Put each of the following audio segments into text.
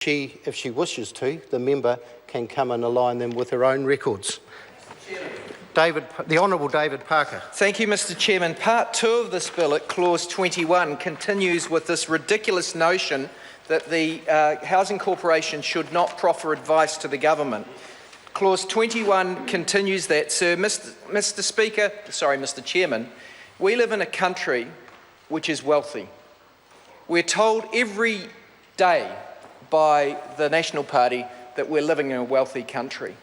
If she wishes to, the member can come and align them with her own records. The Honourable David Parker. Thank you, Mr Chairman. Part 2 of this bill at clause 21 continues with this ridiculous notion that the Housing Corporation should not proffer advice to the government. Clause 21 continues that, sir. Mr Chairman, we live in a country which is wealthy. We're told every day by the National Party that we're living in a wealthy country.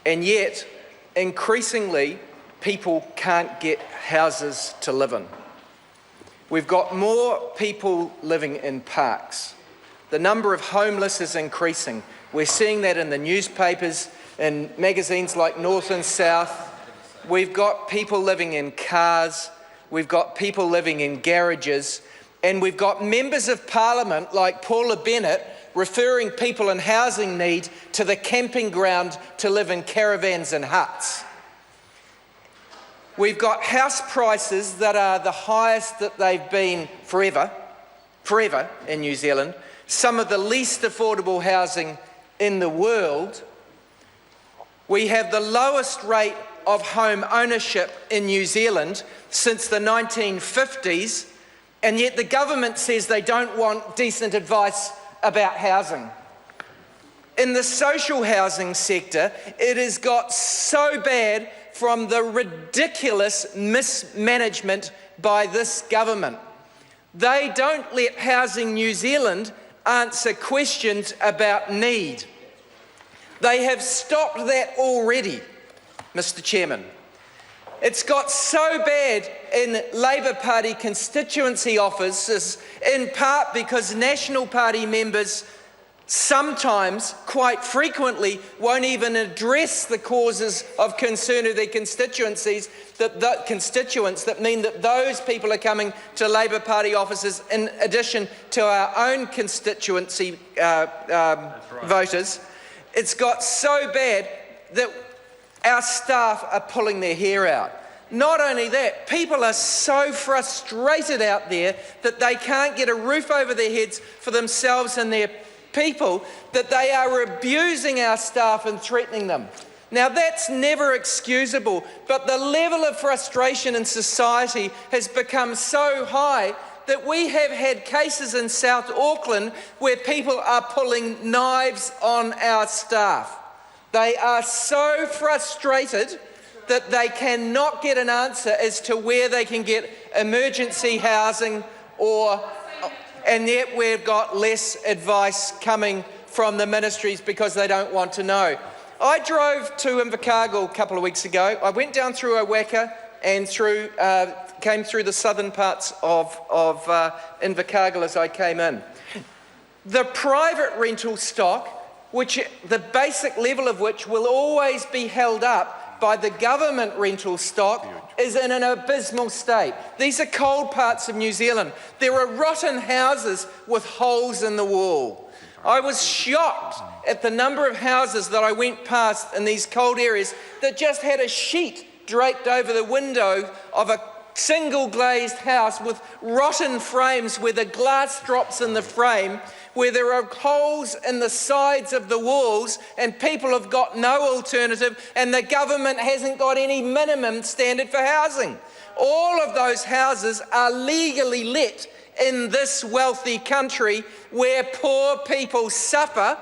And yet, increasingly, people can't get houses to live in. We've got more people living in parks. The number of homeless is increasing. We're seeing that in the newspapers, in magazines like North and South. We've got people living in cars. We've got people living in garages. And we've got members of Parliament like Paula Bennett referring people in housing need to the camping ground to live in caravans and huts. We've got house prices that are the highest that they've been forever in New Zealand, some of the least affordable housing in the world. We have the lowest rate of home ownership in New Zealand since the 1950s, and yet the government says they don't want decent advice about housing. In the social housing sector, it has got so bad from the ridiculous mismanagement by this government. They don't let Housing New Zealand answer questions about need. They have stopped that already, Mr Chairman. It's got so bad in Labour Party constituency offices, in part because National Party members sometimes, quite frequently, won't even address the causes of concern of their constituencies, that mean that those people are coming to Labour Party offices in addition to our own constituency voters. It's got so bad that our staff are pulling their hair out. Not only that, people are so frustrated out there that they can't get a roof over their heads for themselves and their people, that they are abusing our staff and threatening them. Now, that's never excusable, but the level of frustration in society has become so high that we have had cases in South Auckland where people are pulling knives on our staff. They are so frustrated that they cannot get an answer as to where they can get emergency housing, and yet we've got less advice coming from the ministries because they don't want to know. I drove to Invercargill a couple of weeks ago. I went down through Owaka and came through the southern parts of Invercargill as I came in. The private rental stock, which the basic level of which will always be held up by the government rental stock, is in an abysmal state. These are cold parts of New Zealand. There are rotten houses with holes in the wall. I was shocked at the number of houses that I went past in these cold areas that just had a sheet draped over the window of a single glazed house with rotten frames where the glass drops in the frame, where there are holes in the sides of the walls, and people have got no alternative, and the government hasn't got any minimum standard for housing. All of those houses are legally let in this wealthy country where poor people suffer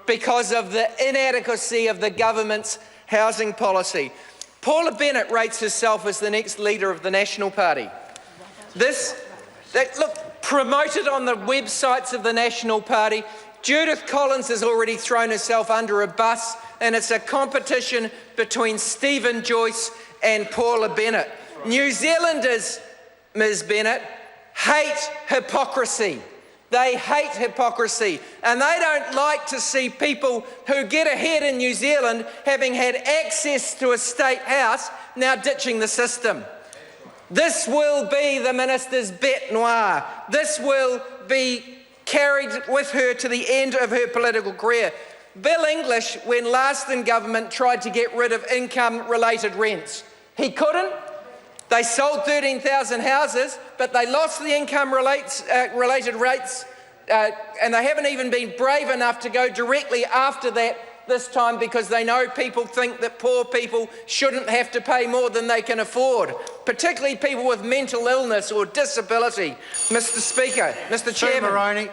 because of the inadequacy of the government's housing policy. Paula Bennett rates herself as the next leader of the National Party. Promoted on the websites of the National Party. Judith Collins has already thrown herself under a bus, and it's a competition between Stephen Joyce and Paula Bennett. New Zealanders, Ms Bennett, hate hypocrisy. They hate hypocrisy, and they don't like to see people who get ahead in New Zealand, having had access to a state house, now ditching the system. This will be the minister's bête noire. This will be carried with her to the end of her political career. Bill English, when last in government, tried to get rid of income-related rents. He couldn't. They sold 13,000 houses, but they lost the income-related rates and they haven't even been brave enough to go directly after that this time, because they know people think that poor people shouldn't have to pay more than they can afford, particularly people with mental illness or disability. Mr. Speaker, Mr. Chairman. Maroney.